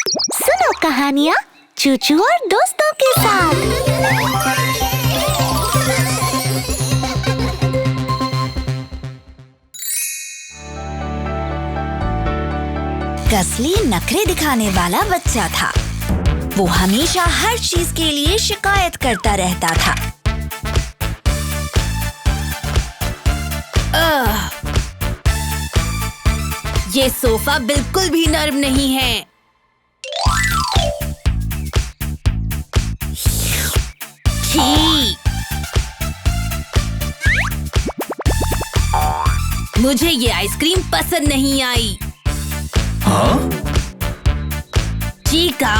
सुनो कहानियाँ चूचू और दोस्तों के साथ। कसली नखरे दिखाने वाला बच्चा था। वो हमेशा हर चीज के लिए शिकायत करता रहता था। ये सोफा बिल्कुल भी नर्म नहीं है। छी! मुझे ये आइसक्रीम पसंद नहीं आई। हाँ? चीका,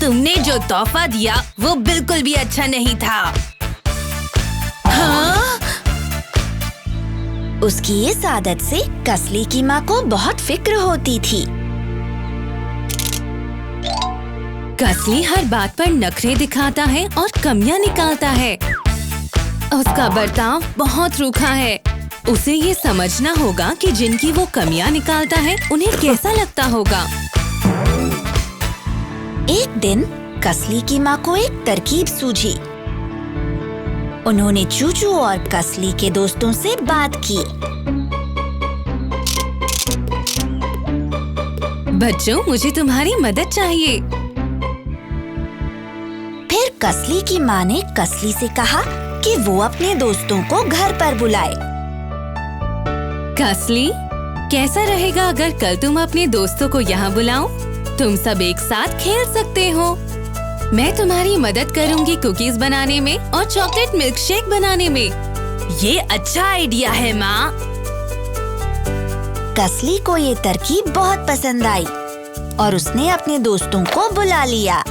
तुमने जो तोहफा दिया वो बिल्कुल भी अच्छा नहीं था। हाँ? उसकी इस आदत से कसली की माँ को बहुत फिक्र होती थी। कसली हर बात पर नखरे दिखाता है और कमियां निकालता है। उसका बर्ताव बहुत रूखा है। उसे ये समझना होगा कि जिनकी वो कमियां निकालता है उन्हें कैसा लगता होगा। एक दिन कसली की माँ को एक तरकीब सूझी। उन्होंने चूचू और कसली के दोस्तों से बात की। बच्चों, मुझे तुम्हारी मदद चाहिए। फिर कसली की माँ ने कसली से कहा कि वो अपने दोस्तों को घर पर बुलाए। कसली, कैसा रहेगा अगर कल तुम अपने दोस्तों को यहाँ बुलाओ? तुम सब एक साथ खेल सकते हो। मैं तुम्हारी मदद करूंगी कुकीज बनाने में और चॉकलेट मिल्क शेक बनाने में। ये अच्छा आइडिया है माँ। कसली को ये तरकीब बहुत पसंद आई और उसने अपने दोस्तों को बुला लिया।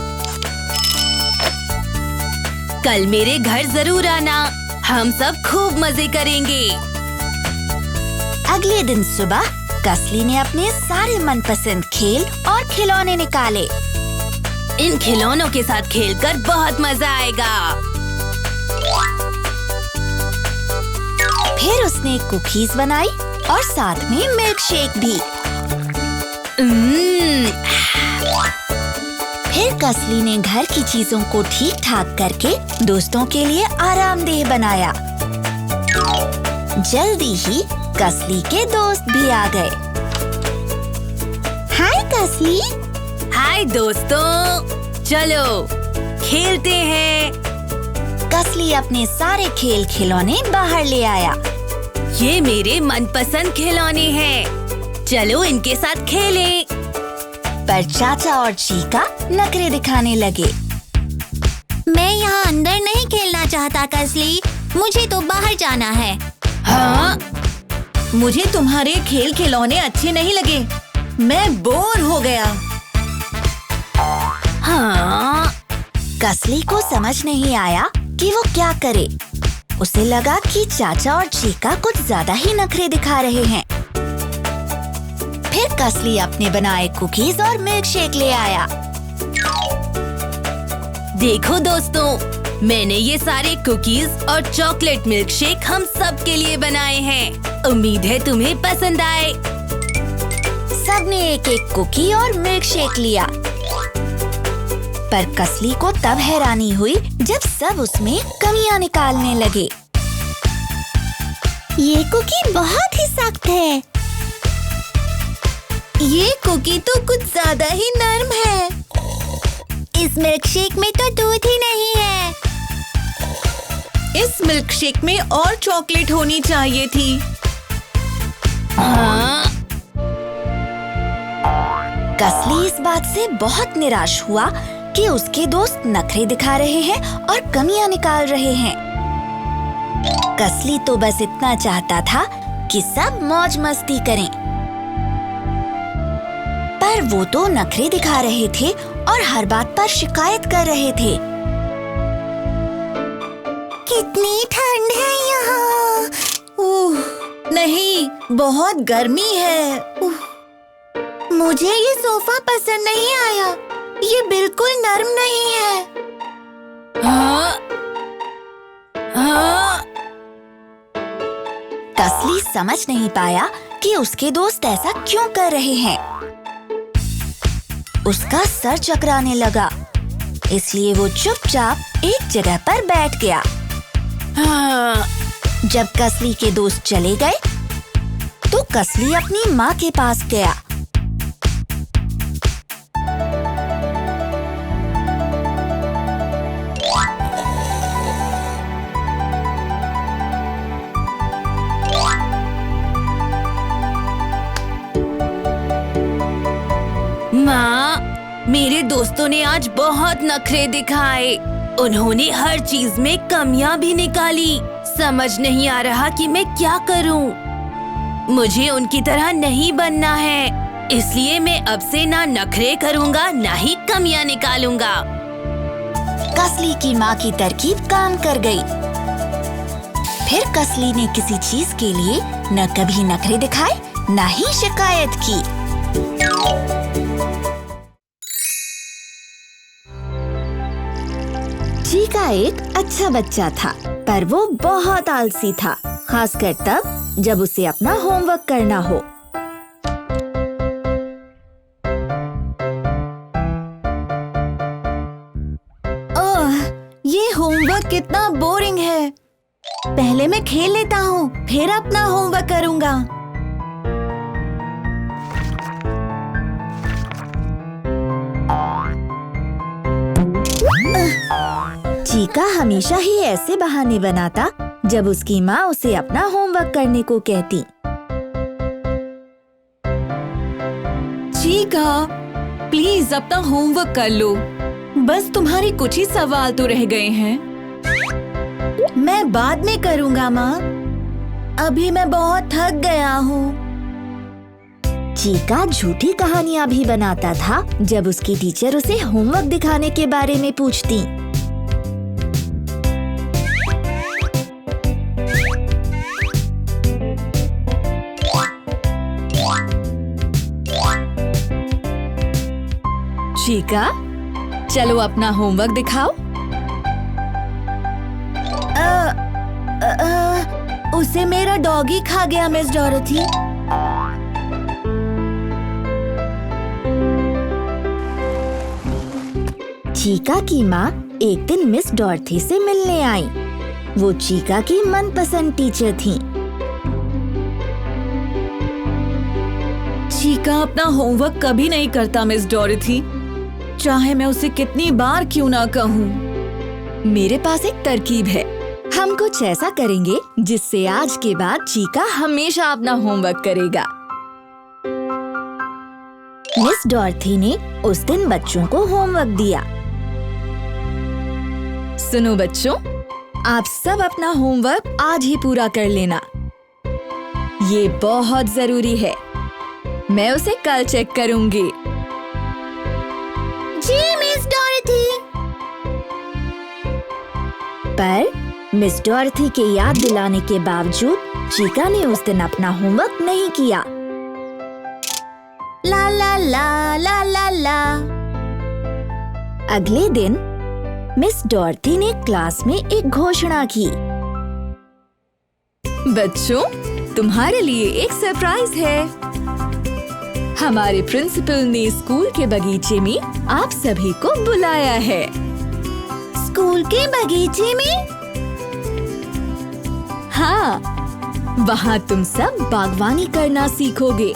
कल मेरे घर जरूर आना, हम सब खूब मजे करेंगे। अगले दिन सुबह कसली ने अपने सारे मनपसंद खेल और खिलौने निकाले। इन खिलौनों के साथ खेलकर बहुत मजा आएगा। फिर उसने कुकीज बनाई और साथ में मिल्क शेक भी। फिर कसली ने घर की चीजों को ठीक ठाक करके दोस्तों के लिए आरामदेह बनाया। जल्दी ही कसली के दोस्त भी आ गए। हाय कसली। हाय दोस्तों, चलो खेलते हैं। कसली अपने सारे खेल खिलौने बाहर ले आया। ये मेरे मनपसंद खिलौने हैं। चलो इनके साथ खेलें। पर चाचा और चीका नखरे दिखाने लगे। मैं यहाँ अंदर नहीं खेलना चाहता कसली, मुझे तो बाहर जाना है। हाँ? मुझे तुम्हारे खेल खिलौने अच्छे नहीं लगे। मैं बोर हो गया। हाँ? कसली को समझ नहीं आया कि वो क्या करे। उसे लगा कि चाचा और चीका कुछ ज्यादा ही नखरे दिखा रहे हैं। फिर कसली अपने बनाए कुकीज और मिल्क शेक ले आया। देखो दोस्तों, मैंने ये सारे कुकीज और चॉकलेट मिल्क शेक हम सब के लिए बनाए हैं। उम्मीद है तुम्हें पसंद आए। सबने एक एक कुकी और मिल्क शेक लिया। पर कसली को तब हैरानी हुई जब सब उसमें कमियां निकालने लगे। ये कुकी बहुत ही सख्त है। ये कुकी तो कुछ ज्यादा ही नर्म है। इस मिल्क शेक में तो दूध ही नहीं है। इस मिल्क शेक में और चॉकलेट होनी चाहिए थी। हाँ? कसली इस बात से बहुत निराश हुआ कि उसके दोस्त नखरे दिखा रहे हैं और कमियां निकाल रहे हैं। कसली तो बस इतना चाहता था कि सब मौज मस्ती करें। पर वो तो नखरे दिखा रहे थे और हर बात पर शिकायत कर रहे थे। कितनी ठंड है यहाँ। नहीं, बहुत गर्मी है। मुझे ये सोफा पसंद नहीं आया। ये बिल्कुल नर्म नहीं है। हाँ? हाँ? कसली समझ नहीं पाया कि उसके दोस्त ऐसा क्यों कर रहे हैं। उसका सर चकराने लगा, इसलिए वो चुपचाप एक जगह पर बैठ गया। जब कसली के दोस्त चले गए, तो कसली अपनी माँ के पास गया। माँ, मेरे दोस्तों ने आज बहुत नखरे दिखाए। उन्होंने हर चीज में कमियां भी निकाली। समझ नहीं आ रहा कि मैं क्या करूं। मुझे उनकी तरह नहीं बनना है, इसलिए मैं अब से ना नखरे करूंगा, ना ही कमियां निकालूंगा। कसली की माँ की तरकीब काम कर गई। फिर कसली ने किसी चीज के लिए न कभी नखरे दिखाए, न ही शिकायत की। चीका एक अच्छा बच्चा था, पर वो बहुत आलसी था, खासकर तब जब उसे अपना होमवर्क करना हो। ओह, ये होमवर्क कितना बोरिंग है। पहले मैं खेल लेता हूँ, फिर अपना होमवर्क करूँगा। चीका हमेशा ही ऐसे बहाने बनाता जब उसकी माँ उसे अपना होमवर्क करने को कहती। चीका, प्लीज अपना होमवर्क कर लो। बस तुम्हारे कुछ ही सवाल तो रह गए हैं। मैं बाद में करूँगा माँ। अभी मैं बहुत थक गया हूँ। चीका झूठी कहानियाँ भी बनाता था जब उसकी टीचर उसे होमवर्क दिखाने के बारे में पूछती। चीका, चलो अपना होमवर्क दिखाओ। उसे मेरा डॉगी खा गया मिस डॉरथी। चीका की माँ एक दिन मिस डॉरथी से मिलने आई। वो चीका की मनपसंद टीचर थीं। चीका अपना होमवर्क कभी नहीं करता मिस डॉरथी, चाहे मैं उसे कितनी बार क्यों ना कहूँ। मेरे पास एक तरकीब है। हम कुछ ऐसा करेंगे जिससे आज के बाद चीका हमेशा अपना होमवर्क करेगा। मिस डॉरथी ने उस दिन बच्चों को होमवर्क दिया। सुनो बच्चों, आप सब अपना होमवर्क आज ही पूरा कर लेना। ये बहुत जरूरी है। मैं उसे कल चेक करूंगी। जी मिस डॉरथी। पर मिस डॉरथी के याद दिलाने के बावजूद चीका ने उस दिन अपना होमवर्क नहीं किया। ला ला ला ला ला ला। अगले दिन मिस डॉरथी ने क्लास में एक घोषणा की। बच्चों, तुम्हारे लिए एक सरप्राइज है। हमारे प्रिंसिपल ने स्कूल के बगीचे में आप सभी को बुलाया है। स्कूल के बगीचे में? हाँ, वहाँ तुम सब बागवानी करना सीखोगे।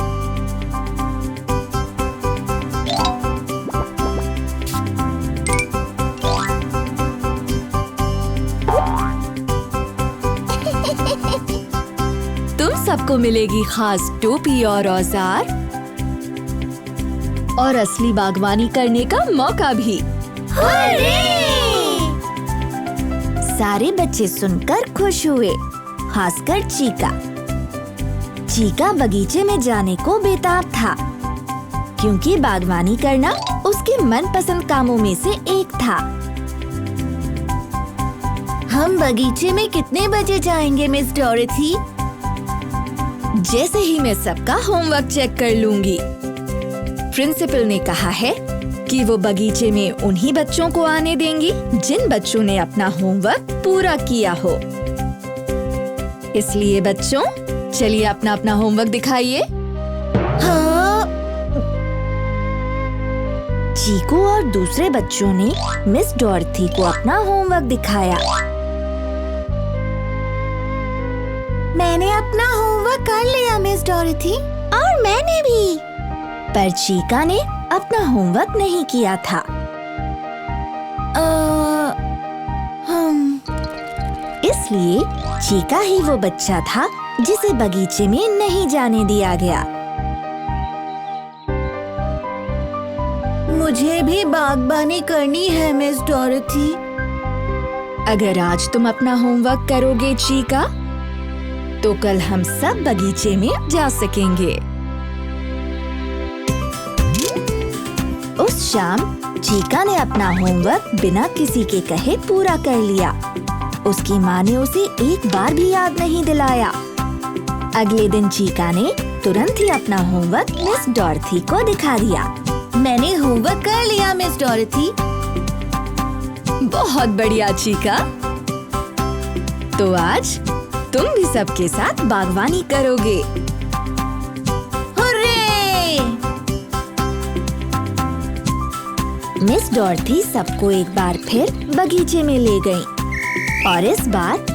तुम सबको मिलेगी खास टोपी और औजार, और असली बागवानी करने का मौका भी। सारे बच्चे सुनकर खुश हुए, खासकर चीका। चीका बगीचे में जाने को बेताब था, क्योंकि बागवानी करना उसके मनपसंद कामों में से एक था। हम बगीचे में कितने बजे जाएंगे मिस डॉरथी? जैसे ही मैं सबका होमवर्क चेक कर लूंगी। प्रिंसिपल ने कहा है कि वो बगीचे में उन्हीं बच्चों को आने देंगी जिन बच्चों ने अपना होमवर्क पूरा किया हो। इसलिए बच्चों, चलिए अपना अपना होमवर्क दिखाइए। हाँ। चीकू और दूसरे बच्चों ने मिस डॉर्थी को अपना होमवर्क दिखाया। मैंने अपना होमवर्क कर लिया मिस डॉर्थी। और मैंने भी। पर चीका ने अपना होमवर्क नहीं किया था। इसलिए चीका ही वो बच्चा था जिसे बगीचे में नहीं जाने दिया गया। मुझे भी बागबानी करनी है मिस डॉर्थी। अगर आज तुम अपना होमवर्क करोगे चीका, तो कल हम सब बगीचे में जा सकेंगे। उस शाम चीका ने अपना होमवर्क बिना किसी के कहे पूरा कर लिया। उसकी माँ ने उसे एक बार भी याद नहीं दिलाया। अगले दिन चीका ने तुरंत ही अपना होमवर्क मिस डॉर्थी को दिखा दिया। मैंने होमवर्क कर लिया मिस डॉर्थी। बहुत बढ़िया चीका। तो आज तुम भी सबके साथ बागवानी करोगे। हुर्रे! मिस डॉर्थी सबको एक बार फिर बगीचे में ले गईं। और इस बार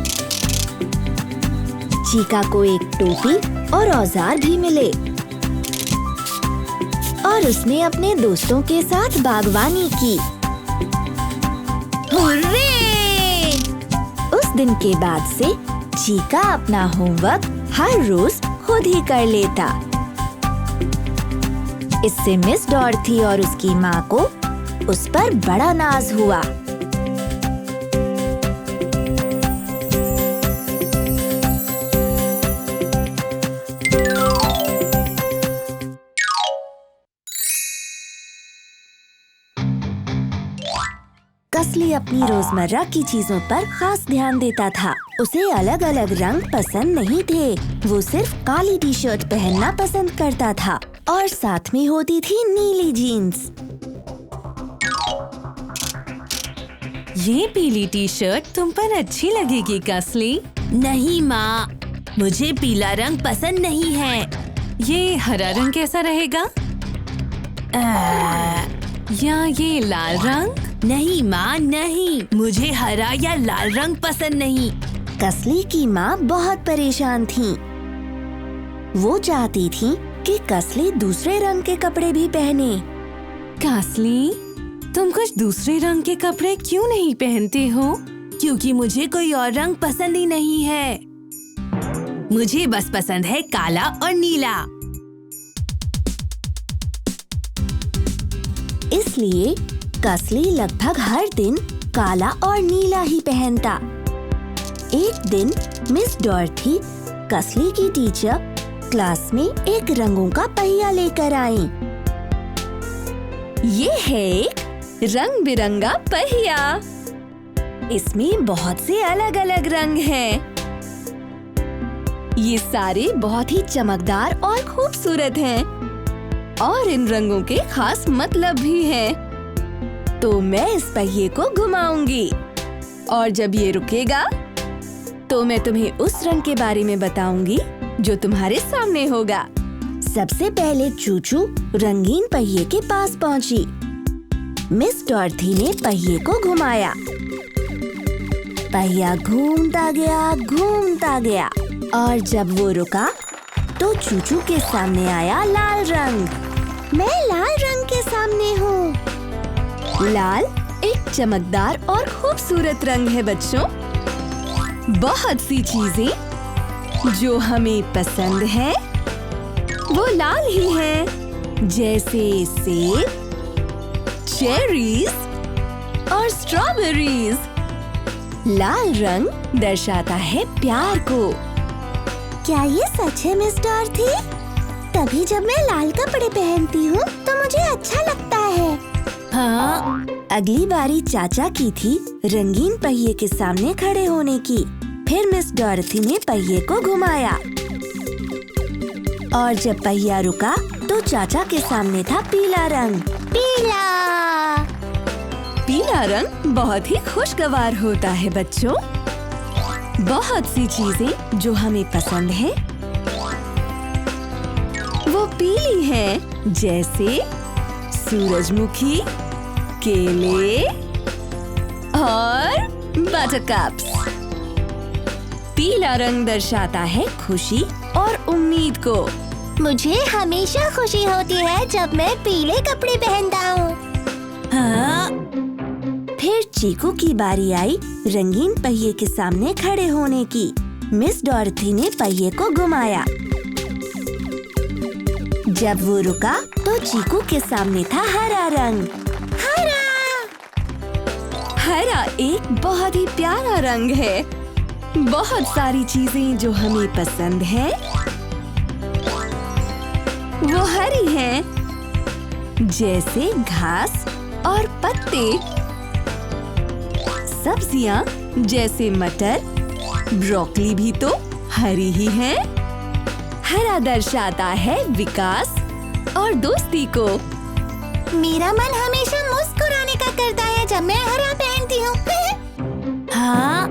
चीका को एक टोपी और औजार भी मिले और उसने अपने दोस्तों के साथ बागवानी की। हुर्रे! उस दिन के बाद से चीका अपना होमवर्क हर रोज खुद ही कर लेता। इससे मिस डॉर्थी और उसकी माँ को उस पर बड़ा नाज हुआ। कसली अपनी रोजमर्रा की चीजों पर खास ध्यान देता था। उसे अलग अलग रंग पसंद नहीं थे। वो सिर्फ काली टी शर्ट पहनना पसंद करता था और साथ में होती थी नीली जीन्स। ये पीली टी शर्ट तुम पर अच्छी लगेगी कसली। नहीं माँ, मुझे पीला रंग पसंद नहीं है। ये हरा रंग कैसा रहेगा? या ये लाल रंग? नहीं माँ, नहीं, मुझे हरा या लाल रंग पसंद नहीं। कसली की माँ बहुत परेशान थी। वो चाहती थी कि कसली दूसरे रंग के कपड़े भी पहने। कसली, तुम कुछ दूसरे रंग के कपड़े क्यों नहीं पहनते हो? क्योंकि मुझे कोई और रंग पसंद ही नहीं है। मुझे बस पसंद है काला और नीला। इसलिए कसली लगभग हर दिन काला और नीला ही पहनता। एक दिन मिस डॉर्थी, कसली की टीचर, क्लास में एक रंगों का पहिया लेकर आईं। ये है एक रंग बिरंगा पहिया। इसमें बहुत से अलग अलग रंग हैं। ये सारे बहुत ही चमकदार और खूबसूरत हैं और इन रंगों के खास मतलब भी हैं। तो मैं इस पहिए को घुमाऊंगी और जब ये रुकेगा तो मैं तुम्हें उस रंग के बारे में बताऊंगी जो तुम्हारे सामने होगा। सबसे पहले चूचू रंगीन पहिए के पास पहुंची। मिस डॉर्थी ने पहिए को घुमाया। पहिया घूमता गया और जब वो रुका तो चूचू के सामने आया लाल रंग। मैं लाल रंग के सामने हूँ। लाल एक चमकदार और खूबसूरत रंग है बच्चों। बहुत सी चीजें जो हमें पसंद है वो लाल ही हैं, जैसे सेब, चेरीज और स्ट्रॉबेरीज। लाल रंग दर्शाता है प्यार को। क्या ये सच है मिस डॉर्थी? तभी जब मैं लाल कपड़े पहनती हूँ तो मुझे अच्छा लगता है। हाँ, अगली बारी चाचा की थी रंगीन पहिए के सामने खड़े होने की। फिर मिस डॉर्थी ने पहिए को घुमाया और जब पहिया रुका तो चाचा के सामने था पीला रंग। पीला रंग बहुत ही खुशगवार होता है बच्चों। बहुत सी चीजें जो हमें पसंद है वो पीली हैं, जैसे सूरजमुखी, केले और बटरकप्स। पीला रंग दर्शाता है खुशी और उम्मीद को। मुझे हमेशा खुशी होती है जब मैं पीले कपड़े पहनता हूँ। हाँ। फिर चीकू की बारी आई रंगीन पहिए के सामने खड़े होने की। मिस डॉरथी ने पहिए को घुमाया। जब वो रुका तो चीकू के सामने था हरा रंग। हरा एक बहुत ही प्यारा रंग है। बहुत सारी चीजें जो हमें पसंद है वो हरी हैं, जैसे घास और पत्ते। सब्जियां जैसे मटर, ब्रोकली भी तो हरी ही हैं। हरा दर्शाता है विकास और दोस्ती को। मेरा मन हमेशा मुस्कुराने का करता है जब मैं हरा पहनती हूँ। हाँ।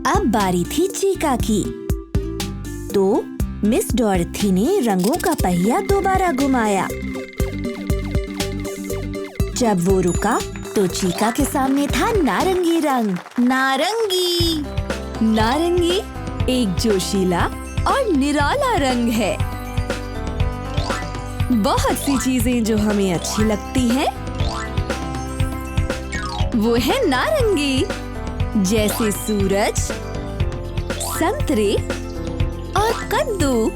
अब बारी थी चीका की। तो मिस डॉरथी ने रंगों का पहिया दोबारा घुमाया। जब वो रुका तो चीका के सामने था नारंगी रंग। नारंगी एक जोशीला और निराला रंग है। बहुत सी चीजें जो हमें अच्छी लगती हैं वो है नारंगी, जैसे सूरज, संतरे और कद्दू।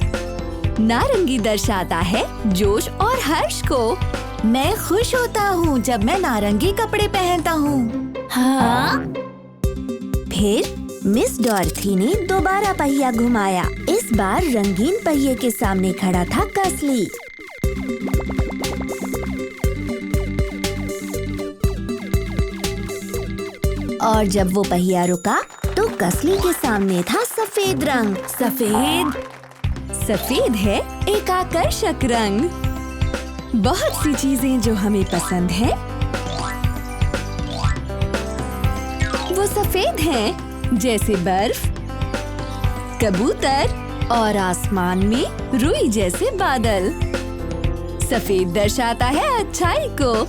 नारंगी दर्शाता है जोश और हर्ष को। मैं खुश होता हूँ जब मैं नारंगी कपड़े पहनता हूँ। हाँ। फिर मिस डॉरथी ने दोबारा पहिया घुमाया। इस बार रंगीन पहिए के सामने खड़ा था कसली। और जब वो पहिया रुका तो कसली के सामने था सफेद रंग। सफेद है एक आकर्षक रंग। बहुत सी चीजें जो हमें पसंद है वो सफेद हैं, जैसे बर्फ, कबूतर और आसमान में रुई जैसे बादल। सफेद दर्शाता है अच्छाई को।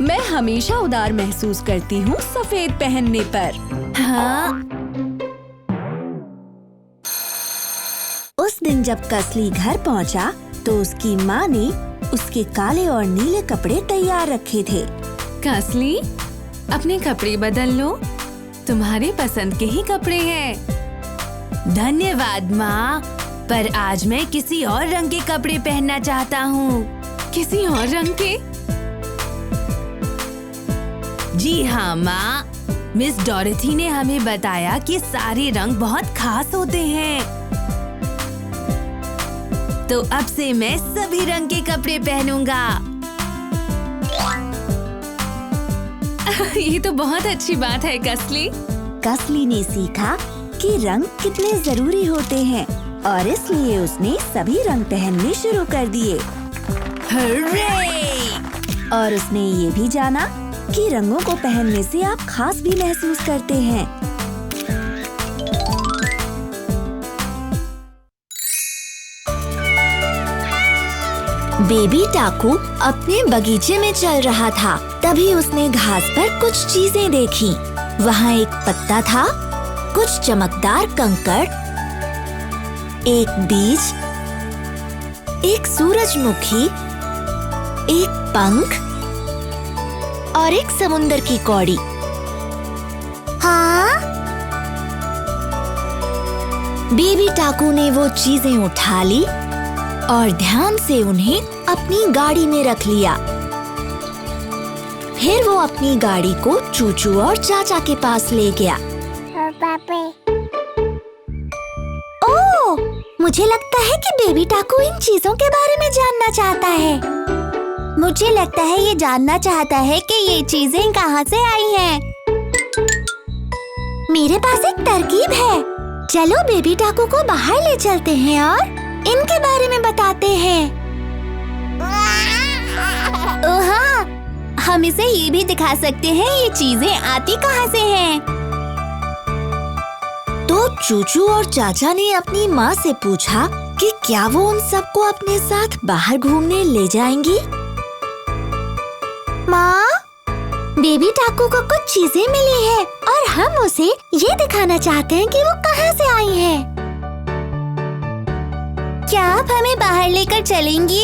मैं हमेशा उदार महसूस करती हूँ सफेद पहनने पर। हाँ। उस दिन जब कसली घर पहुँचा तो उसकी माँ ने उसके काले और नीले कपड़े तैयार रखे थे। कसली, अपने कपड़े बदल लो। तुम्हारे पसंद के ही कपड़े हैं। धन्यवाद माँ, पर आज मैं किसी और रंग के कपड़े पहनना चाहता हूँ। किसी और रंग के? जी हाँ माँ, मिस डॉरथी ने हमें बताया कि सारे रंग बहुत खास होते हैं। तो अब से मैं सभी रंग के कपड़े पहनूंगा। ये तो बहुत अच्छी बात है कसली। कसली ने सीखा कि रंग कितने जरूरी होते हैं और इसलिए उसने सभी रंग पहनने शुरू कर दिए। हर्रे! और उसने ये भी जाना कि रंगों को पहनने से आप खास भी महसूस करते हैं। बेबी टाकू अपने बगीचे में चल रहा था। तभी उसने घास पर कुछ चीजें देखी। वहाँ एक पत्ता था, कुछ चमकदार कंकड़, एक बीज, एक सूरजमुखी, एक पंख और एक समुंदर की कौड़ी। हाँ? बेबी टाकू ने वो चीजें उठा ली और ध्यान से उन्हें अपनी गाड़ी में रख लिया। फिर वो अपनी गाड़ी को चूचू और चाचा के पास ले गया। ओह, मुझे लगता है कि बेबी टाकू इन चीजों के बारे में जानना चाहता है। मुझे लगता है ये जानना चाहता है कि ये चीजें कहाँ से आई हैं। मेरे पास एक तरकीब है। चलो बेबी टाकू को बाहर ले चलते हैं और इनके बारे में बताते हैं। हाँ, हम इसे ये भी दिखा सकते हैं ये चीजें आती कहाँ से हैं। तो चूचू और चाचा ने अपनी माँ से पूछा कि क्या वो उन सबको अपने साथ बाहर घूमने ले जाएंगी। माँ, बेबी टाकू को कुछ चीजें मिली है और हम उसे ये दिखाना चाहते हैं कि वो कहाँ से आई है। क्या आप हमें बाहर लेकर चलेंगी?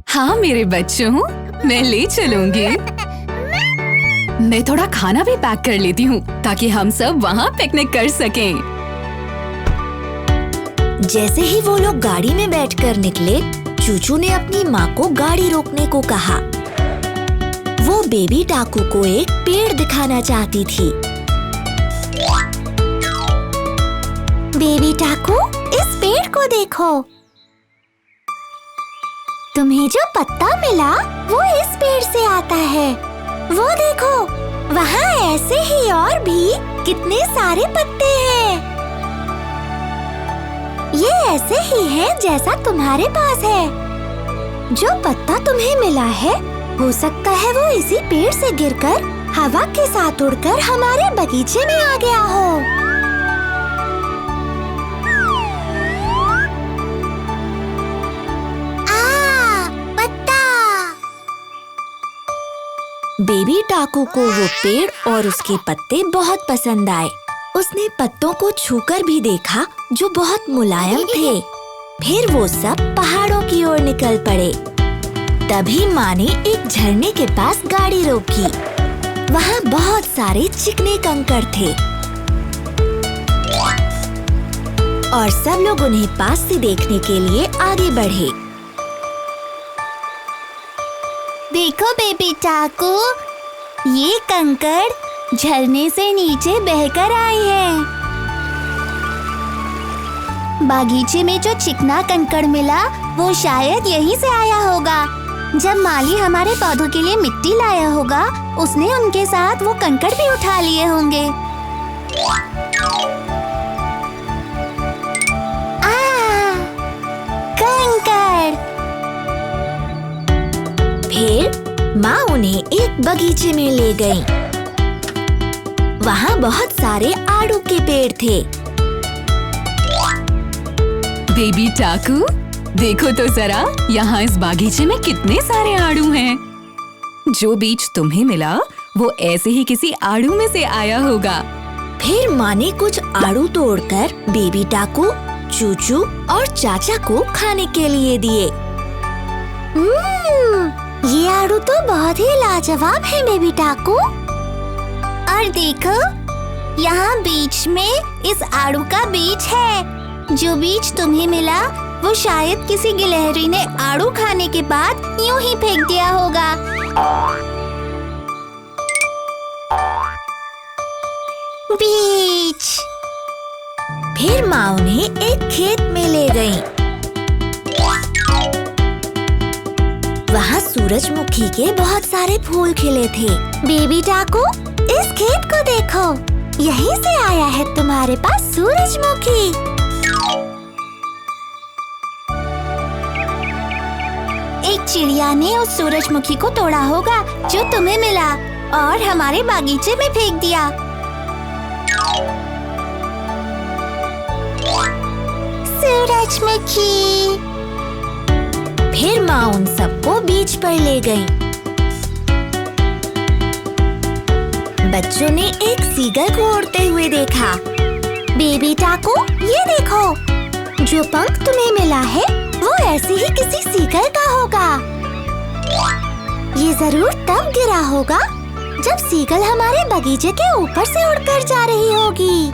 हाँ मेरे बच्चों, मैं ले चलूंगी। मैं थोड़ा खाना भी पैक कर लेती हूँ ताकि हम सब वहाँ पिकनिक कर सकें। जैसे ही वो लोग गाड़ी में बैठकर निकले, चूचू ने अपनी माँ को गाड़ी रोकने को कहा। वो बेबी टाकू को एक पेड़ दिखाना चाहती थी। बेबी टाकू, इस पेड़ को देखो। तुम्हें जो पत्ता मिला वो इस पेड़ से आता है। वो देखो, वहाँ ऐसे ही और भी कितने सारे पत्ते हैं। ये ऐसे ही है जैसा तुम्हारे पास है। जो पत्ता तुम्हें मिला है, हो सकता है वो इसी पेड़ से गिरकर हवा के साथ उड़कर हमारे बगीचे में आ गया हो। बेबी टाकू को वो पेड़ और उसके पत्ते बहुत पसंद आए। उसने पत्तों को छूकर भी देखा जो बहुत मुलायम थे। फिर वो सब पहाड़ों की ओर निकल पड़े। तभी माँ ने एक झरने के पास गाड़ी रोकी। वहाँ बहुत सारे चिकने कंकड़ थे और सब लोग उन्हें पास से देखने के लिए आगे बढ़े। देखो बेबी टाकू, ये कंकड़ झरने से नीचे बहकर आए हैं। बागीचे में जो चिकना कंकड़ मिला वो शायद यहीं से आया होगा। जब माली हमारे पौधों के लिए मिट्टी लाया होगा, उसने उनके साथ वो कंकड़ भी उठा लिए होंगे। कंकड़। फिर माँ उन्हें एक बगीचे में ले गई। वहाँ बहुत सारे आड़ू के पेड़ थे। बेबी टाकू, देखो तो जरा, यहाँ इस बागीचे में कितने सारे आड़ू हैं। जो बीज तुम्हें मिला वो ऐसे ही किसी आड़ू में से आया होगा। फिर माँ ने कुछ आड़ू तोड़कर बेबी टाकू, चूचू और चाचा को खाने के लिए दिए। ये आड़ू तो बहुत ही लाजवाब है बेबी टाकू। और देखो, यहाँ बीच में इस आड़ू का बीज है। जो बीज तुम्हें मिला वो शायद किसी गिलहरी ने आड़ू खाने के बाद यूं ही फेंक दिया होगा। बीज। फिर माँ उन्हें एक खेत में ले गई। वहाँ सूरजमुखी के बहुत सारे फूल खिले थे। बेबी टाकू, इस खेत को देखो, यहीं से आया है तुम्हारे पास सूरजमुखी। एक चिड़िया ने उस सूरजमुखी को तोड़ा होगा जो तुम्हें मिला और हमारे बागीचे में फेंक दिया। सूरजमुखी। फिर माँ उन सबको बीच पर ले गई। बच्चों ने एक सीगल को उड़ते हुए देखा। बेबी टाकू, ये देखो, जो पंख तुम्हें मिला है वो ऐसे ही किसी सीगल का होगा। ये जरूर तब गिरा होगा जब सीगल हमारे बगीचे के ऊपर से उड़कर जा रही होगी।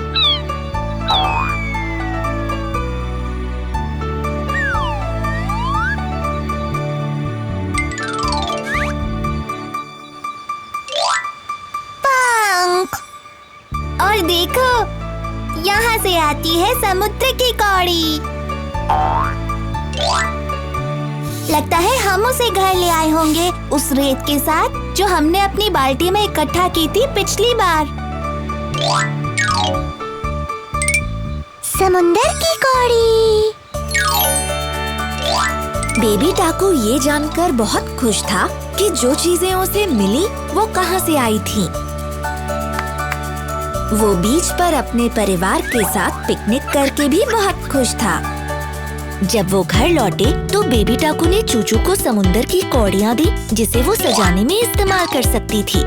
पंख। और देखो, यहाँ से आती है समुद्र की कौड़ी। लगता है हम उसे घर ले आए होंगे, उस रेत के साथ जो हमने अपनी बाल्टी में इकट्ठा की थी पिछली बार। समुंदर की कौड़ी। बेबी टाकू ये जानकर बहुत खुश था कि जो चीजें उसे मिली वो कहाँ से आई थी। वो बीच पर अपने परिवार के साथ पिकनिक करके भी बहुत खुश था। जब वो घर लौटे तो बेबी टाकू ने चूचू को समुंदर की कौड़ियाँ दी जिसे वो सजाने में इस्तेमाल कर सकती थी।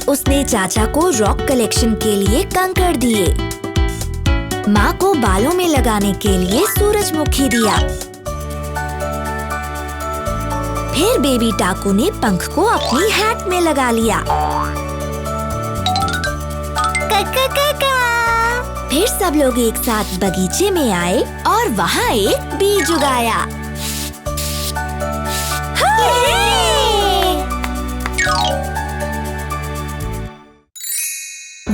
उसने चाचा को रॉक कलेक्शन के लिए कंकड़ दिए, माँ को बालों में लगाने के लिए सूरजमुखी दिया। फिर बेबी टाकू ने पंख को अपनी हैट में लगा लिया। फिर सब लोग एक साथ बगीचे में आए और वहाँ एक बीज उगाया।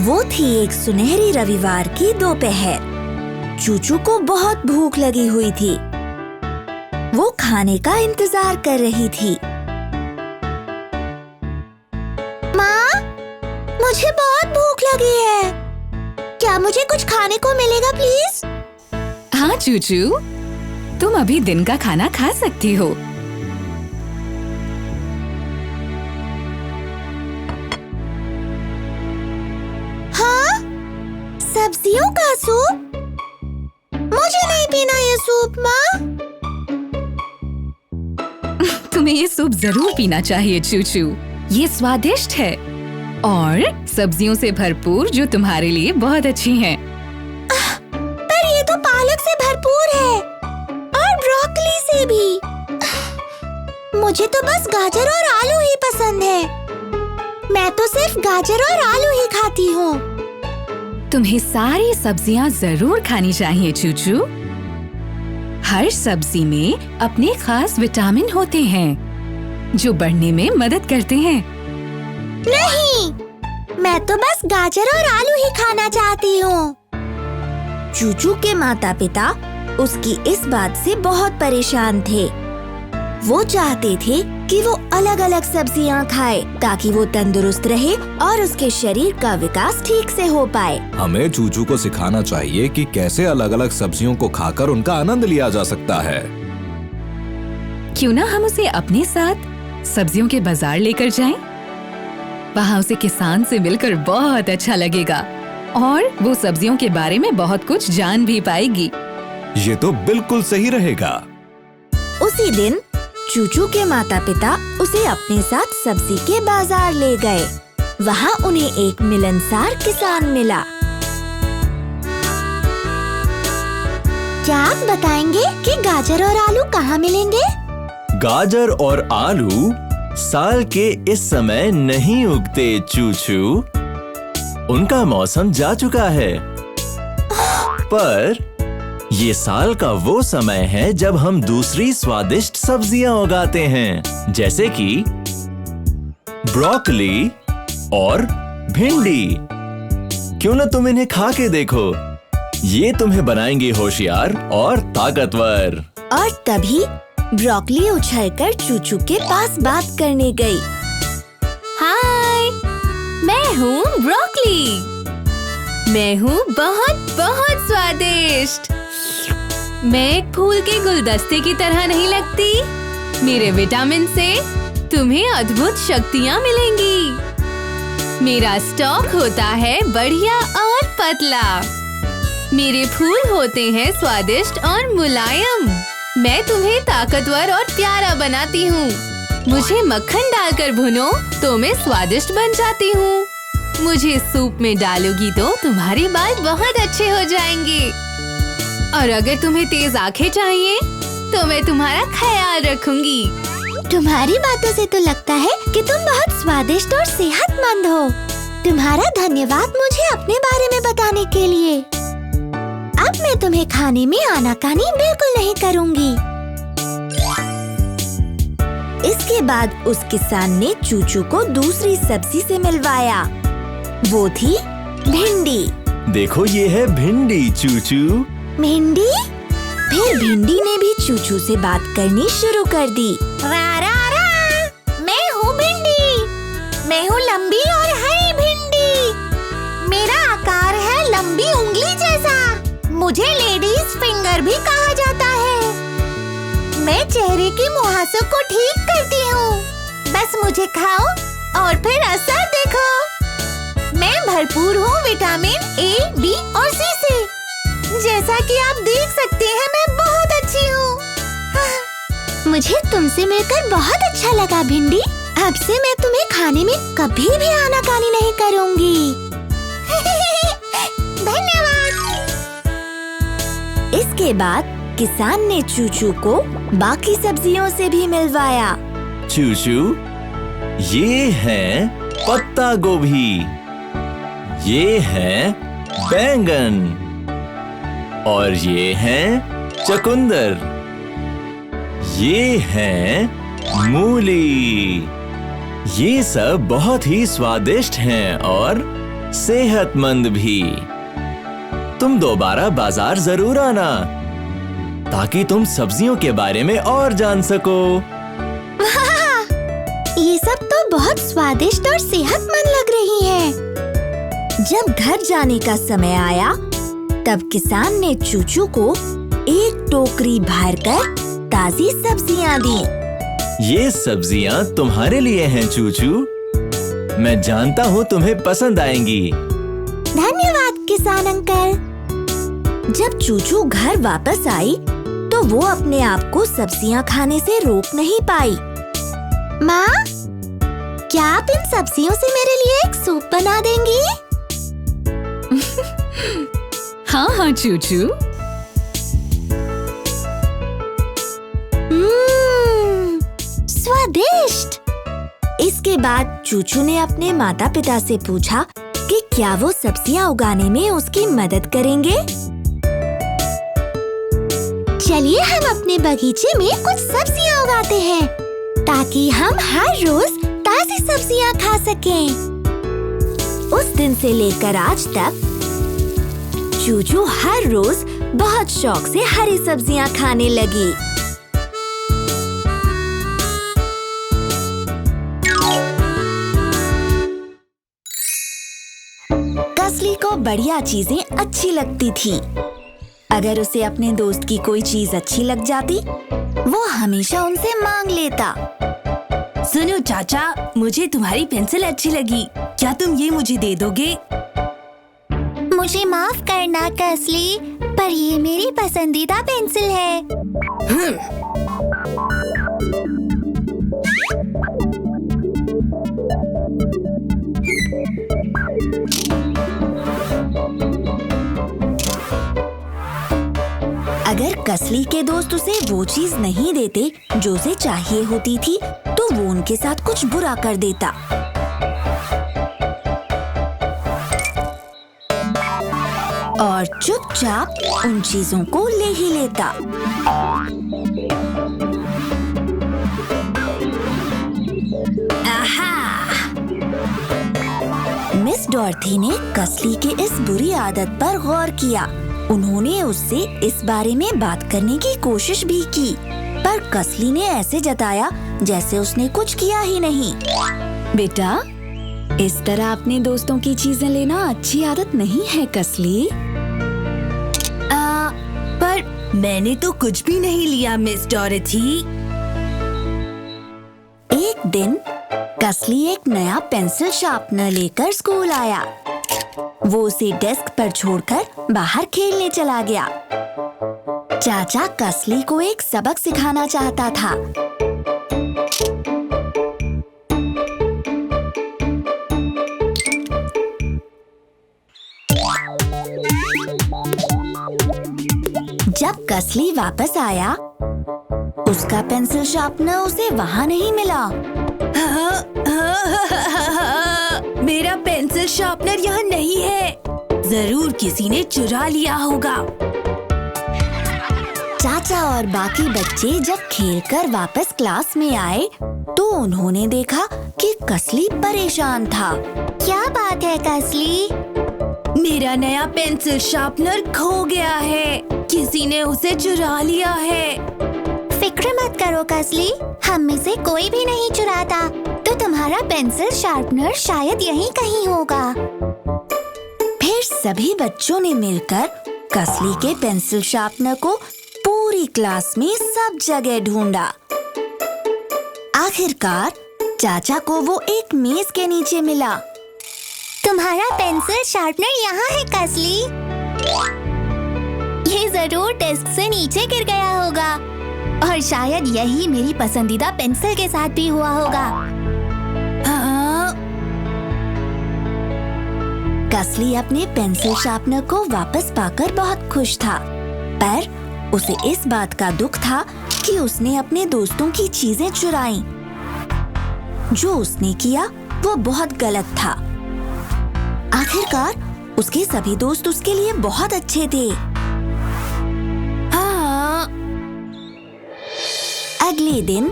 वो थी एक सुनहरी रविवार की दोपहर। चूचू को बहुत भूख लगी हुई थी। वो खाने का इंतजार कर रही थी। माँ, मुझे बहुत भूख लगी है। क्या मुझे कुछ खाने को मिलेगा प्लीज? हाँ चूचू, तुम अभी दिन का खाना खा सकती हो। हाँ? सब्जियों का सूप? मुझे नहीं पीना ये सूप माँ। तुम्हें ये सूप जरूर पीना चाहिए चूचू। ये स्वादिष्ट है और सब्जियों से भरपूर जो तुम्हारे लिए बहुत अच्छी हैं। पर ये तो पालक से भरपूर है और ब्रोकली से भी। मुझे तो बस गाजर और आलू ही पसंद है। मैं तो सिर्फ गाजर और आलू ही खाती हूँ। तुम्हें सारी सब्जियाँ जरूर खानी चाहिए चूचू। हर सब्जी में अपने खास विटामिन होते हैं जो बढ़ने में मदद करते हैं। नहीं, मैं तो बस गाजर और आलू ही खाना चाहती हूँ। चूचू के माता पिता उसकी इस बात से बहुत परेशान थे। वो चाहते थे कि वो अलग अलग सब्जियां खाए ताकि वो तंदुरुस्त रहे और उसके शरीर का विकास ठीक से हो पाए। हमें चूचू को सिखाना चाहिए कि कैसे अलग अलग सब्जियों को खाकर उनका आनंद लिया जा सकता है। क्यों ना हम उसे अपने साथ सब्जियों के बाजार लेकर जाएं? वहाँ उसे किसान से मिलकर बहुत अच्छा लगेगा और वो सब्जियों के बारे में बहुत कुछ जान भी पाएगी। ये तो बिल्कुल सही रहेगा। उसी दिन चूचू के माता पिता उसे अपने साथ सब्जी के बाजार ले गए। वहाँ उन्हें एक मिलनसार किसान मिला। क्या आप बताएंगे कि गाजर और आलू कहाँ मिलेंगे? गाजर और आलू साल के इस समय नहीं उगते चूचू। उनका मौसम जा चुका है। पर ये साल का वो समय है जब हम दूसरी स्वादिष्ट सब्जियां उगाते हैं, जैसे कि ब्रोकली और भिंडी। क्यों न तुम इन्हें खा के देखो। ये तुम्हें बनाएंगे होशियार और ताकतवर। और तभी ब्रोकली उछलकर चूचू के पास बात करने गई। हाय, मैं हूँ ब्रोकली। मैं हूँ बहुत बहुत स्वादिष्ट। मैं एक फूल के गुलदस्ते की तरह नहीं लगती। मेरे विटामिन से तुम्हें अद्भुत शक्तियाँ मिलेंगी। मेरा स्टॉक होता है बढ़िया और पतला। मेरे फूल होते हैं स्वादिष्ट और मुलायम। मैं तुम्हें ताकतवर और प्यारा बनाती हूँ। मुझे मक्खन डालकर भुनो तो मैं स्वादिष्ट बन जाती हूँ। मुझे सूप में डालोगी तो तुम्हारे बाल बहुत अच्छे हो जाएंगे। और अगर तुम्हें तेज आंखें चाहिए तो मैं तुम्हारा ख्याल रखूंगी। तुम्हारी बातों से तो लगता है कि तुम बहुत स्वादिष्ट और सेहतमंद हो। तुम्हारा धन्यवाद मुझे अपने बारे में बताने के लिए। अब मैं तुम्हें खाने में आनाकानी बिल्कुल नहीं करूंगी। इसके बाद उस किसान ने चूचू को दूसरी सब्जी से मिलवाया। वो थी भिंडी। देखो ये है भिंडी चूचू। भिंडी? फिर भिंडी ने भी चूचू से बात करनी शुरू कर दी। रा रा रा, मैं हूँ भिंडी। मैं हूँ लंबी और हरी भिंडी। मेरा आकार है लंबी उंगली जैसा। मुझे लेडीज फिंगर भी कहा जाता है। मैं चेहरे की मुहासों को ठीक करती हूँ। बस मुझे खाओ और फिर असर देखो। मैं भरपूर हूँ विटामिन ए, बी और सी से। जैसा कि आप देख सकते हैं मैं बहुत अच्छी हूँ। मुझे तुमसे मिलकर बहुत अच्छा लगा भिंडी। अब से मैं तुम्हें खाने में कभी भी आनाकानी नहीं करूँगी। धन्यवाद। इसके बाद किसान ने चूचू को बाकी सब्जियों से भी मिलवाया। चूचू, ये है पत्ता गोभी, ये है बैंगन और ये है चुकंदर, ये है मूली। ये सब बहुत ही स्वादिष्ट हैं और सेहतमंद भी। तुम दोबारा बाजार जरूर आना ताकि तुम सब्जियों के बारे में और जान सको। ये सब तो बहुत स्वादिष्ट और सेहतमंद लग रही है। जब घर जाने का समय आया तब किसान ने चूचू को एक टोकरी भरकर ताजी सब्जियां दी। ये सब्जियां तुम्हारे लिए हैं चूचू। मैं जानता हूँ तुम्हें पसंद आएंगी। धन्यवाद किसान अंकल। जब चूचू घर वापस आई तो वो अपने आप को सब्जियां खाने से रोक नहीं पाई। माँ, क्या आप इन सब्जियों से मेरे लिए एक सूप बना देंगी? हाँ हाँ चूचू। स्वादिष्ट। इसके बाद चूचू ने अपने माता पिता से पूछा कि क्या वो सब्जियां उगाने में उसकी मदद करेंगे। चलिए हम अपने बगीचे में कुछ सब्जियां उगाते हैं ताकि हम हर रोज ताजी सब्जियां खा सकें। उस दिन से लेकर आज तक चूचू हर रोज बहुत शौक से हरी सब्जियां खाने लगी। कसली को बढ़िया चीजें अच्छी लगती थी। अगर उसे अपने दोस्त की कोई चीज अच्छी लग जाती, वो हमेशा उनसे मांग लेता। सुनो चाचा, मुझे तुम्हारी पेंसिल अच्छी लगी, क्या तुम ये मुझे दे दोगे? मुझे माफ करना कसली, पर ये मेरी पसंदीदा पेंसिल है। अगर कसली के दोस्त उसे वो चीज नहीं देते जो उसे चाहिए होती थी, तो वो उनके साथ कुछ बुरा कर देता। और चुपचाप उन चीजों को ले ही लेता। मिस डॉर्थी ने कसली के इस बुरी आदत पर गौर किया। उन्होंने उससे इस बारे में बात करने की कोशिश भी की, पर कसली ने ऐसे जताया जैसे उसने कुछ किया ही नहीं। बेटा, इस तरह अपने दोस्तों की चीजें लेना अच्छी आदत नहीं है कसली। पर मैंने तो कुछ भी नहीं लिया मिस डॉरथी। एक दिन कसली एक नया पेंसिल शार्पनर लेकर स्कूल आया। वो उसे डेस्क पर छोड़कर बाहर खेलने चला गया। चाचा कसली को एक सबक सिखाना चाहता था। जब कसली वापस आया, उसका पेंसिल शार्पनर उसे वहाँ नहीं मिला। मेरा पेंसिल शार्पनर यहाँ नहीं है, जरूर किसी ने चुरा लिया होगा। चाचा और बाकी बच्चे जब खेलकर वापस क्लास में आए, तो उन्होंने देखा कि कसली परेशान था। क्या बात है कसली? मेरा नया पेंसिल शार्पनर खो गया है, किसी ने उसे चुरा लिया है। फिक्र मत करो कसली, हम में से कोई भी नहीं चुराता। तो तुम्हारा पेंसिल शार्पनर शायद यहीं कहीं होगा। फिर सभी बच्चों ने मिलकर कसली के पेंसिल शार्पनर को पूरी क्लास में सब जगह ढूंढा। आखिरकार चाचा को वो एक मेज के नीचे मिला। तुम्हारा पेंसिल शार्पनर यहाँ है कसली। ये जरूर डेस्क से नीचे गिर गया होगा और शायद यही मेरी पसंदीदा पेंसिल के साथ भी हुआ होगा। कसली अपने पेंसिल शार्पनर को वापस पाकर बहुत खुश था, पर उसे इस बात का दुख था कि उसने अपने दोस्तों की चीजें चुराई। जो उसने किया वो बहुत गलत था। आखिरकार उसके सभी दोस्त उसके लिए बहुत अच्छे थे। अगले दिन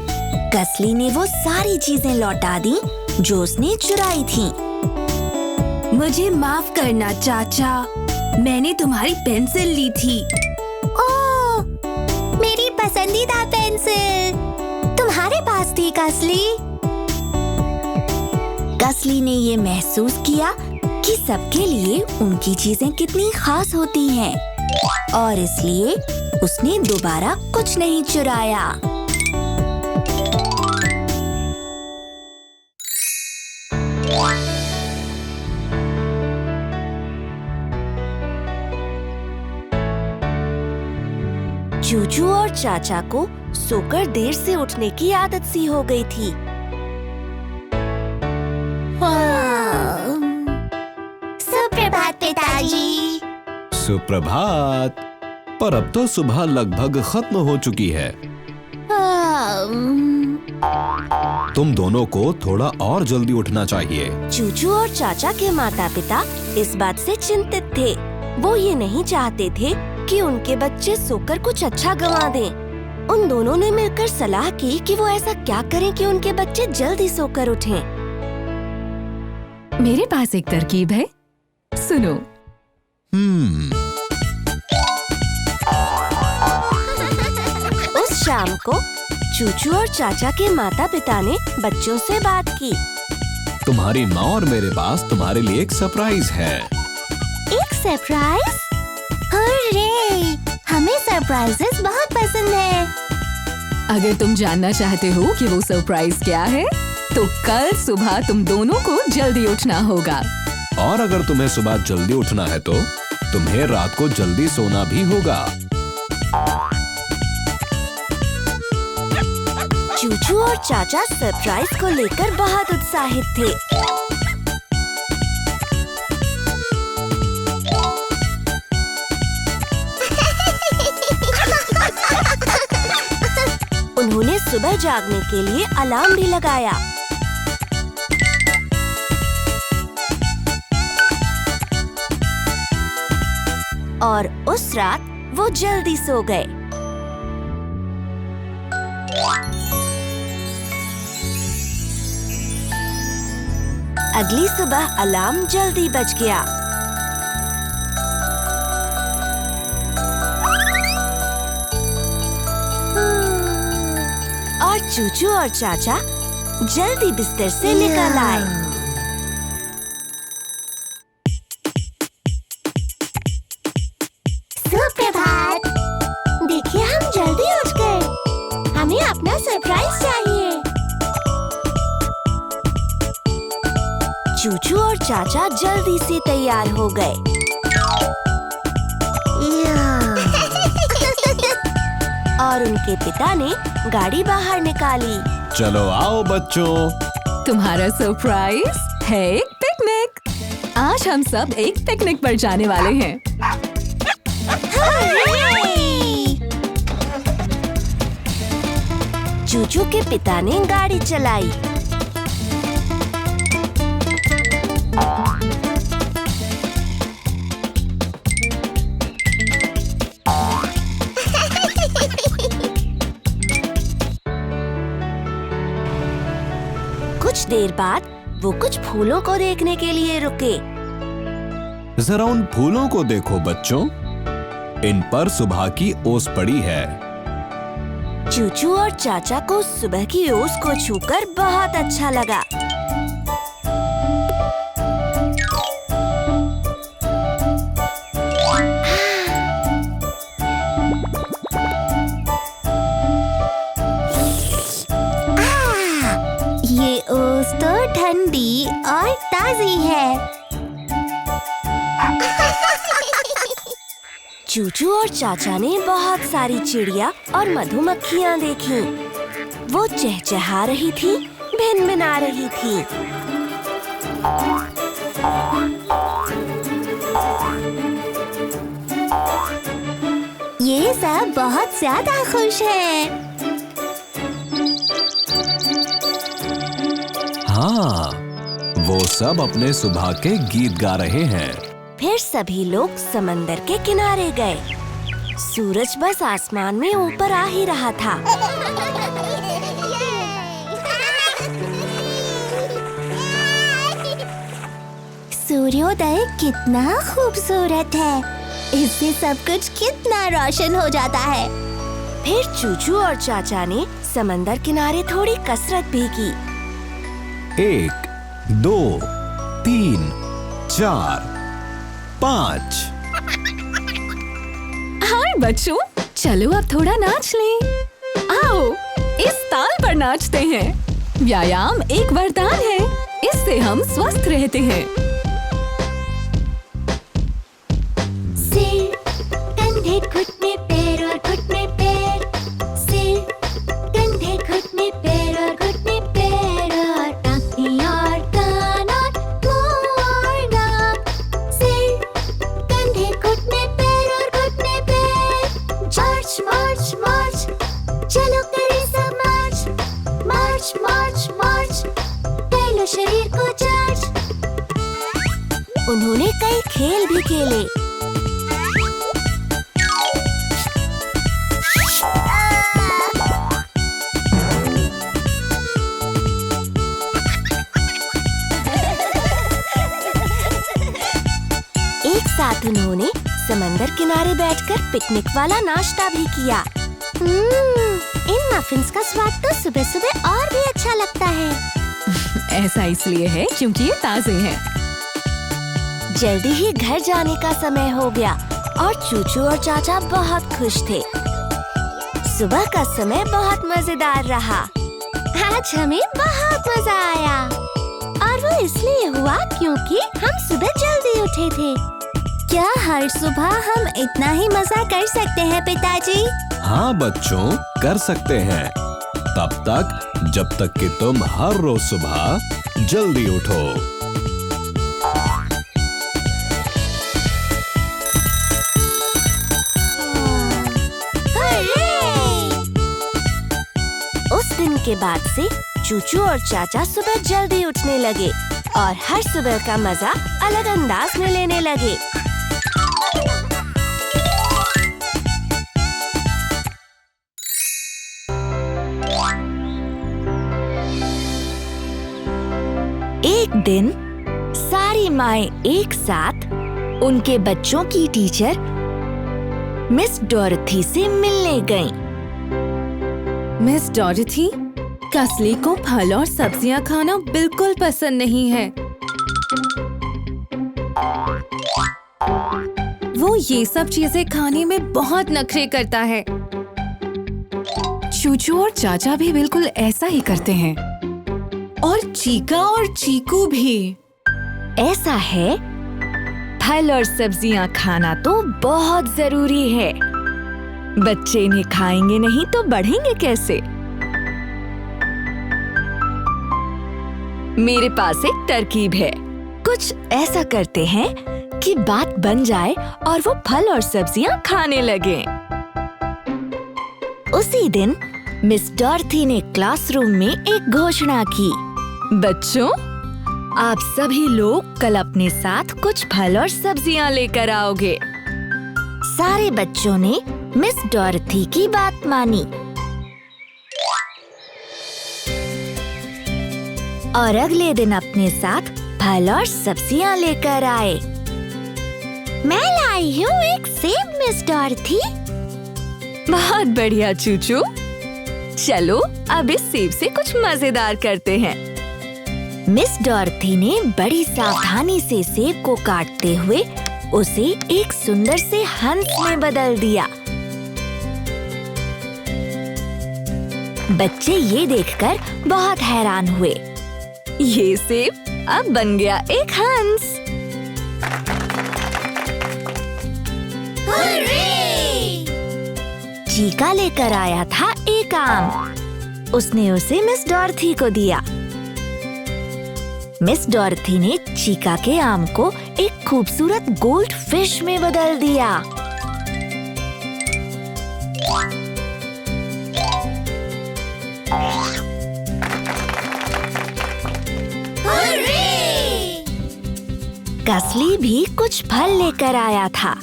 कसली ने वो सारी चीजें लौटा दी जो उसने चुराई थी। मुझे माफ करना चाचा, मैंने तुम्हारी पेंसिल ली थी। ओह, मेरी पसंदीदा पेंसिल तुम्हारे पास थी कसली। कसली ने ये महसूस किया कि सबके लिए उनकी चीजें कितनी खास होती हैं, और इसलिए उसने दोबारा कुछ नहीं चुराया। चूचू और चाचा को सोकर देर से उठने की आदत सी हो गई थी। सुप्रभात पिताजी। सुप्रभात। पर अब तो सुबह लगभग खत्म हो चुकी है। तुम दोनों को थोड़ा और जल्दी उठना चाहिए। चूचू और चाचा के माता पिता इस बात से चिंतित थे। वो ये नहीं चाहते थे कि उनके बच्चे सोकर कुछ अच्छा गंवा दें। उन दोनों ने मिलकर सलाह की कि वो ऐसा क्या करें कि उनके बच्चे जल्दी सोकर उठें। मेरे पास एक तरकीब है, सुनो। उस शाम को चूचू और चाचा के माता पिता ने बच्चों से बात की। तुम्हारी माँ और मेरे पास तुम्हारे लिए एक सरप्राइज है। एक सरप्राइज? अरे, हमें सरप्राइजेस बहुत पसंद है। अगर तुम जानना चाहते हो कि वो सरप्राइज क्या है, तो कल सुबह तुम दोनों को जल्दी उठना होगा। और अगर तुम्हें सुबह जल्दी उठना है तो तुम्हें रात को जल्दी सोना भी होगा। चूचू और चाचा सरप्राइज को लेकर बहुत उत्साहित थे। उन्होंने सुबह जागने के लिए अलार्म भी लगाया। और उस रात वो जल्दी सो गए। अगली सुबह अलार्म जल्दी बज गया। और चूचू और चाचा जल्दी बिस्तर से निकल आए। सुप्रभात। देखिए, हम जल्दी उठ गए। हमें अपना सरप्राइज चाहिए। चूचू और चाचा जल्दी से तैयार हो गए। और उनके पिता ने गाड़ी बाहर निकाली। चलो आओ बच्चों, तुम्हारा सरप्राइज है एक पिकनिक। आज हम सब एक पिकनिक पर जाने वाले हैं। चूचू के पिता ने गाड़ी चलाई। कुछ देर बाद वो कुछ फूलों को देखने के लिए रुके। जरा उन फूलों को देखो बच्चों, इन पर सुबह की ओस पड़ी है। चूचू और चाचा को सुबह की ओस को छूकर बहुत अच्छा लगा। ये ओस तो ठंडी और ताजी है। चूचू और चाचा ने बहुत सारी चिड़िया और मधुमक्खियाँ देखी। वो चहचहा रही थी, भिनभिना रही थी। ये सब बहुत ज्यादा खुश हैं। हाँ, वो सब अपने सुबह के गीत गा रहे हैं। फिर सभी लोग समंदर के किनारे गए। सूरज बस आसमान में ऊपर आ ही रहा था। सूर्योदय कितना खूबसूरत है। इससे सब कुछ कितना रोशन हो जाता है। फिर चूचू और चाचा ने समंदर किनारे थोड़ी कसरत भी की। 1, 2, 3, 4, 5। हाय बच्चों, चलो अब थोड़ा नाच लें। आओ, इस ताल पर नाचते हैं। व्यायाम एक वरदान है, इससे हम स्वस्थ रहते हैं। सिर, कंधे, घुटने, पैर और घुटने पैर। सिर, कंधे, घुटने, पैर और घुटने पैर और आँखें और कान और मुँह और नाक। सिर, कंधे, घुटने, पैर और घुटने पैर। मार्च मार्च मार्च, चलो करें सब मार्च। मार्च मार्च मार्च, कर लो शरीर को चार्ज। उन्होंने कई खेल भी खेले। एक साथ उन्होंने समंदर किनारे बैठकर पिकनिक वाला नाश्ता भी किया। इन मफिन्स का स्वाद तो सुबह सुबह और भी अच्छा लगता है। ऐसा इसलिए है क्योंकि ये ताजे हैं। जल्दी ही घर जाने का समय हो गया और चूचू और चाचा बहुत खुश थे। सुबह का समय बहुत मजेदार रहा। आज हमें बहुत मजा आया और वो इसलिए हुआ क्योंकि हम सुबह जल्दी उठे थे। क्या हर सुबह हम इतना ही मजा कर सकते हैं पिताजी? हाँ बच्चों, कर सकते हैं। तब तक जब तक कि तुम हर रोज सुबह जल्दी उठो। उस दिन के बाद से चूचू और चाचा सुबह जल्दी उठने लगे और हर सुबह का मजा अलग अंदाज में लेने लगे। एक दिन सारी माएं एक साथ उनके बच्चों की टीचर मिस डोरथी से मिलने गईं। मिस डोरथी, कसली को फल और सब्जियां खाना बिल्कुल पसंद नहीं है। वो ये सब चीजें खाने में बहुत नखरे करता है। चूचू और चाचा भी बिल्कुल ऐसा ही करते हैं। और चीका और चीकू भी। ऐसा है, फल और सब्जियां खाना तो बहुत जरूरी है। बच्चे इन्हें खाएंगे नहीं तो बढ़ेंगे कैसे? मेरे पास एक तरकीब है। कुछ ऐसा करते हैं कि बात बन जाए और वो फल और सब्जियां खाने लगे। उसी दिन मिस डॉर्थी ने क्लासरूम में एक घोषणा की। बच्चों, आप सभी लोग कल अपने साथ कुछ फल और सब्जियां लेकर आओगे। सारे बच्चों ने मिस डॉर्थी की बात मानी और अगले दिन अपने साथ फल और सब्जियां लेकर आए। मैं लाई हूँ एक सेब मिस डॉर्थी। बहुत बढ़िया चूचू, चलो अब इस सेब से कुछ मजेदार करते हैं। मिस डॉर्थी ने बड़ी सावधानी से सेब को काटते हुए उसे एक सुंदर से हंस में बदल दिया। बच्चे ये देखकर बहुत हैरान हुए। ये सेब अब बन गया एक हंस। चीका लेकर आया था एक आम। उसने उसे मिस डॉर्थी को दिया। मिस डॉर्थी ने चीका के आम को एक खूबसूरत गोल्ड फिश में बदल दिया। कसली भी कुछ फल लेकर आया था।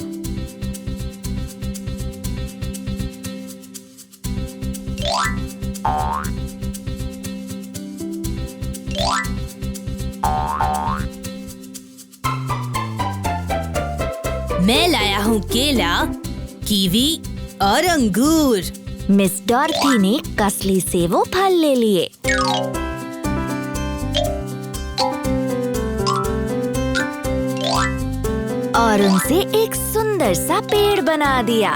मैं लाया हूँ केला, कीवी और अंगूर। मिस डॉर्थी ने कसली से वो फल ले लिए। और उनसे एक सुंदर सा पेड़ बना दिया।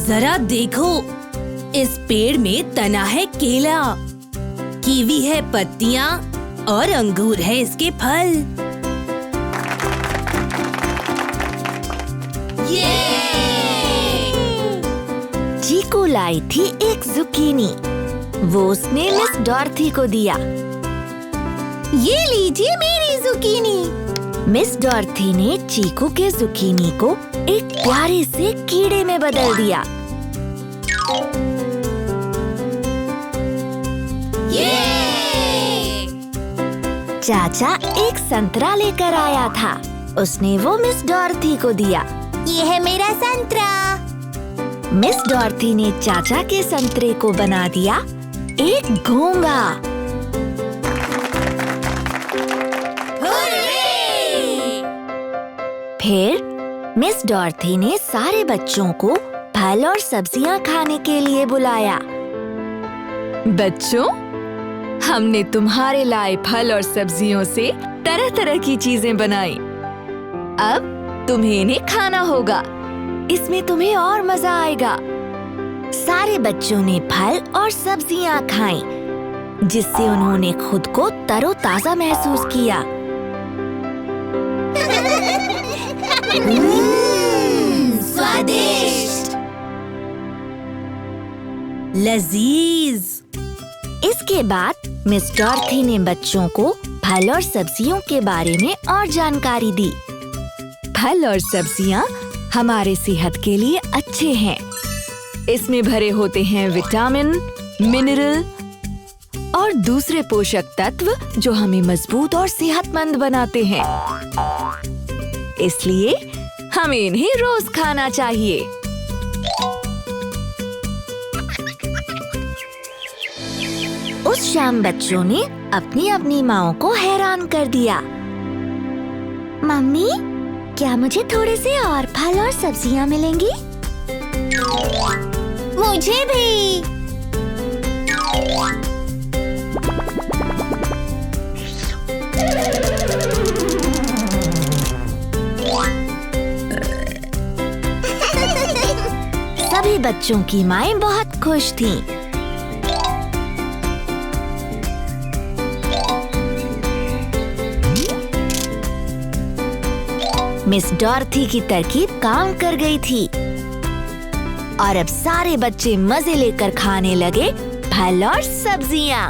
जरा देखो, इस पेड़ में तना है केला, कीवी है पत्तियाँ और अंगूर है इसके फल। चीकू लाई थी एक जुकीनी। वो उसने मिस डॉर्थी को दिया। ये लीजिए मेरी जुकीनी। मिस डॉर्थी ने चीकू के जुकीनी को एक प्यारे से कीड़े में बदल दिया। चाचा एक संतरा लेकर आया था। उसने वो मिस डॉर्थी को दिया। ये है मेरा संतरा। मिस डॉर्थी ने चाचा के संतरे को बना दिया एक घोंगा। फिर मिस डॉर्थी ने सारे बच्चों को फल और सब्जियां खाने के लिए बुलाया। बच्चों, हमने तुम्हारे लाए फल और सब्जियों से तरह तरह की चीजें बनाई। अब तुम्हें इन्हें खाना होगा। इसमें तुम्हें और मजा आएगा। सारे बच्चों ने फल और सब्जियां खाईं, जिससे उन्होंने खुद को तरोताजा महसूस किया। स्वादिष्ट। लजीज। इसके बाद मिस डॉर्थी ने बच्चों को फल और सब्जियों के बारे में और जानकारी दी। फल और सब्जियां हमारे सेहत के लिए अच्छे हैं। इसमें भरे होते हैं विटामिन, मिनरल और दूसरे पोषक तत्व जो हमें मजबूत और सेहतमंद बनाते हैं। इसलिए हमें इन्हें रोज खाना चाहिए। उस शाम बच्चों ने अपनी अपनी माँओं को हैरान कर दिया। मम्मी, क्या मुझे थोड़े से और फल और सब्जियां मिलेंगी? मुझे भी। सभी बच्चों की माएं बहुत खुश थीं। मिस डॉर्थी की तरकीब काम कर गई थी और अब सारे बच्चे मजे लेकर खाने लगे फल और सब्जियां।